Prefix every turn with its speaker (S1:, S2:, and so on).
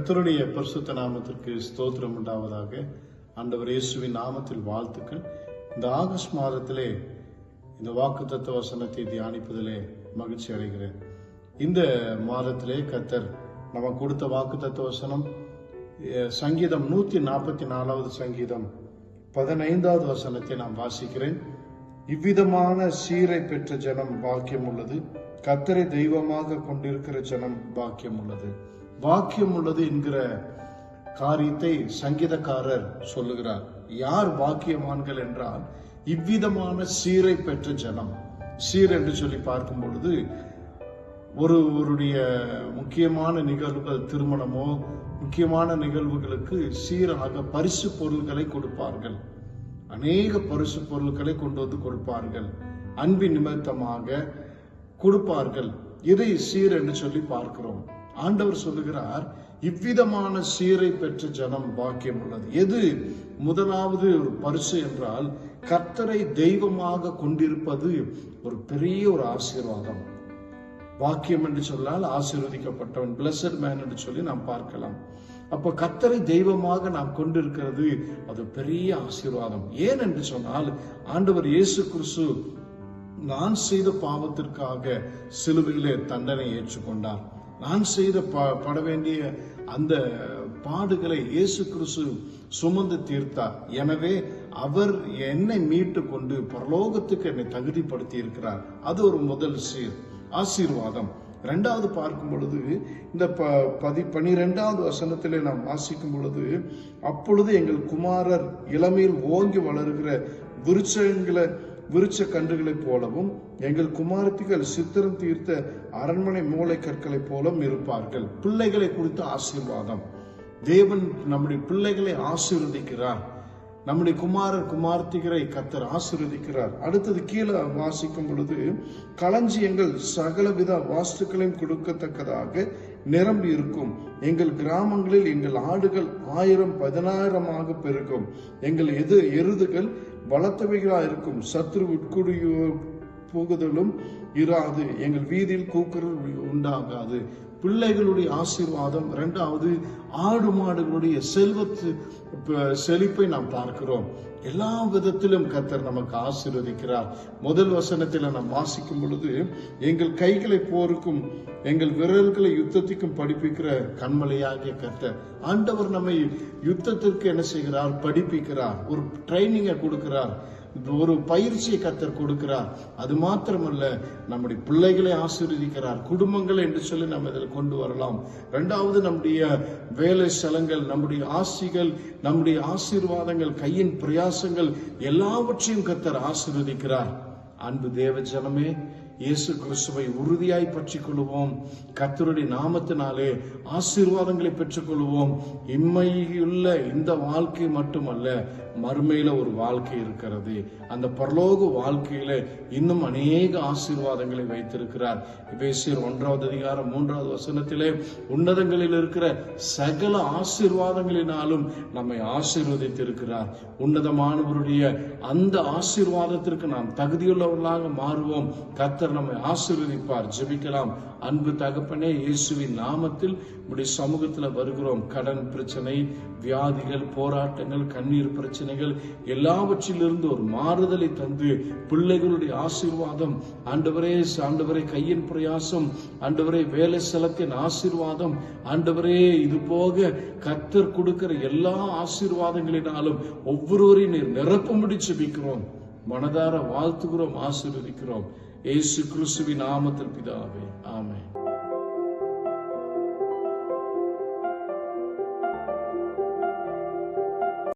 S1: கர்த்தருடைய பரிசுத்த நாமத்திற்கு ஸ்தோத்திரம் உண்டாவதாக. ஆண்டவர் இயேசுவின் நாமத்தில் வாழ்த்துக்கள். இந்த ஆகஸ்ட் மாதத்திலே இந்த வாக்குத்தத்த வசனத்தை தியானிப்பதிலே மகிழ்ச்சி அடைகிறேன். இந்த மாதத்திலே கர்த்தர் நமக்கு கொடுத்த வாக்குத்தத்த வசனம் சங்கீதம் 144வது சங்கீதம் 15வது வசனத்தை நான் வாசிக்கிறேன். இவ்விதமான சீரை பெற்ற ஜனம் பாக்கியம் உள்ளது, கர்த்தரை தெய்வமாக கொண்டிருக்கிற ஜனம் பாக்கியம் உள்ளது. பாக்கியம் உள்ளது என்கிற காரியத்தை சங்கீதக்காரர் சொல்லுகிறார். யார் பாக்கியவான்கள் என்றால் இவ்விதமான சீரை பெற்ற ஜனம். சீர் என்று சொல்லி பார்க்கும் பொழுது ஒருவருடைய முக்கியமான நிகழ்வுகள், திருமணமோ முக்கியமான நிகழ்வுகளுக்கு சீராக பரிசு பொருள்களை கொடுப்பார்கள். அநேக பரிசு பொருட்களை கொண்டு வந்து கொடுப்பார்கள், அன்பின் நிமித்தமாக கொடுப்பார்கள். இதை சீர் என்று சொல்லி பார்க்கிறோம். ஆண்டவர் சொல்லுகிறார், இவ்விதமான சீரை பெற்ற ஜனம் பாக்கியம் உள்ளது. எது முதலாவது ஒரு பரிசு என்றால் கர்த்தரை தெய்வமாக கொண்டிருப்பது ஒரு பெரிய ஒரு ஆசீர்வாதம். பாக்கியம் என்று சொன்னால் ஆசீர்வதிக்கப்பட்டவன், பிளஸட் மேன் என்று சொல்லி நாம் பார்க்கலாம். அப்ப கர்த்தரை தெய்வமாக நாம் கொண்டிருக்கிறது அது பெரிய ஆசீர்வாதம். ஏன் என்று சொன்னால் ஆண்டவர் இயேசு கிறிஸ்து நான் செய்த பாவத்திற்காக சிலுவையிலே தண்டனை ஏற்றுக்கொண்டார். நான் செய்த பட வேண்டிய அந்த பாடுகளை இயேசு கிறிஸ்து சுமந்து தீர்த்தார். எனவே அவர் என்னை மீட்டு கொண்டு பரலோகத்துக்கு என்னை தகுதிப்படுத்தி இருக்கிறார். அது ஒரு முதல் ஆசீர்வாதம். இரண்டாவது பார்க்கும் பொழுது இந்த 12வது வசனத்திலே நாம் வாசிக்கும் பொழுது, அப்பொழுது எங்கள் குமாரர் இளமையில் ஓங்கி வளருகிற விருட்ச கன்றுகளைப் போலவும் எங்கள் குமாரத்திகள் சித்திரம் தீர்த்த அரண்மனை மூளை கற்களைப் போலவும் இருப்பார்கள். பிள்ளைகளை குறித்த ஆசீர்வாதம். தேவன் நம்முடைய பிள்ளைகளை ஆசீர்வதிக்கிறார். நம்முடைய குமார்த்திகளை கர்த்தர் ஆசீர்வதிக்கிறார். அடுத்தது கீழே வாசிக்கும் பொழுது, களஞ்சியங்கள் சகலவித வாஸ்துக்களையும் கொடுக்கத்தக்கதாக நிரம்பி இருக்கும். எங்கள் கிராமங்களில் எங்கள் ஆடுகள் 1000-10,000 பெருகும். எங்கள் எருதுகள் பலத்தவைகளா இருக்கும். சத்ரு உட்குடியோ போகுதலும் இராது. எங்கள் வீதியில் கூக்குரல் உண்டாகாது. பிள்ளைகளுடைய ஆசீர்வாதம். இரண்டாவது, ஆடு மாடுகளுடைய செழிப்பை நாம் பார்க்கிறோம். எல்லா விதத்திலும் கர்த்தர் நமக்கு ஆசீர்வதிக்கிறார். முதல் வசனத்தில் நாம் வாசிக்கும் பொழுது, எங்கள் கைகளை போருக்கும் எங்கள் விரல்களை யுத்தத்திற்கும் படிப்பிக்கிற கண்மலையாகிய கர்த்தர். ஆண்டவர் நம்மை யுத்தத்திற்கு என்ன செய்கிறார்? படிப்பிக்கிறார். ஒரு ட்ரைனிங்கை கொடுக்கிறார், ஒரு பயிற்சியை கர்த்தர் கொடுக்கிறார். அது மாத்திரமல்ல, நம்முடைய பிள்ளைகளை ஆசீர்வதிக்கிறார். குடும்பங்கள் என்று சொல்லி நம்ம இதில் கொண்டு வரலாம். இரண்டாவது, நம்முடைய வேலை ஸ்தலங்கள், நம்முடைய ஆசிகள், நம்முடைய ஆசீர்வாதங்கள், கையின் பிரயாசங்கள் எல்லாவற்றையும் கர்த்தர் ஆசீர்வதிக்கிறார். அன்பு தேவ ஜனமே, இயேசு கிறிஸ்துவை உறுதியாய் பற்றிக் கொள்வோம். கர்த்தருடைய நாமத்தினாலே ஆசீர்வாதங்களை பெற்றுக் கொள்வோம். இம்மையுள்ள இந்த வாழ்க்கை மட்டுமல்ல, மறுமையில ஒரு வாழ்க்கை இருக்கிறது. அந்த பரலோக வாழ்க்கையில இன்னும் அநேக ஆசீர்வாதங்களை வைத்திருக்கிறார். எபேசியர் 1வது அதிகாரம் 3வது வசனத்திலே, உன்னதங்களில் இருக்கிற சகல ஆசீர்வாதங்களினாலும் நம்மை ஆசீர்வதித்திருக்கிறார். உன்னதமானவருடைய அந்த ஆசீர்வாதத்திற்கு நாம் தகுதியுள்ளவர்களாக மாறுவோம். கர்த்தர் நம்மை ஆசீர்வதிப்பார். ஜெபிக்கலாம். அன்பு தகப்பனே, இயேசுவின் நாமத்தில் உடைய சமூகத்தில் வருகிறோம். கடன் பிரச்சனை, வியாதிகள், போராட்டங்கள், கண்ணீர் பிரச்சனைகள் எல்லாவற்றிலிருந்து ஒரு மாறுதலை தந்து பிள்ளைகளுடைய ஆசீர்வாதம் ஆண்டவரே, கையின் பிரயாசம் ஆண்டவரே, வேலை ஸ்தலத்தின் ஆசீர்வாதம் ஆண்டவரே, இது போக கர்த்தர் கொடுக்கிற எல்லா ஆசீர்வாதங்களினாலும் ஒவ்வொருவரையும் நீர் நிரப்பும்படி ஜெபிக்கிறோம். மனதார வாழ்த்துகிறோம், ஆசீர்வதிக்கிறோம். இயேசு கிறிஸ்துவின் நாமத்தில் பிதாவே, ஆமென்.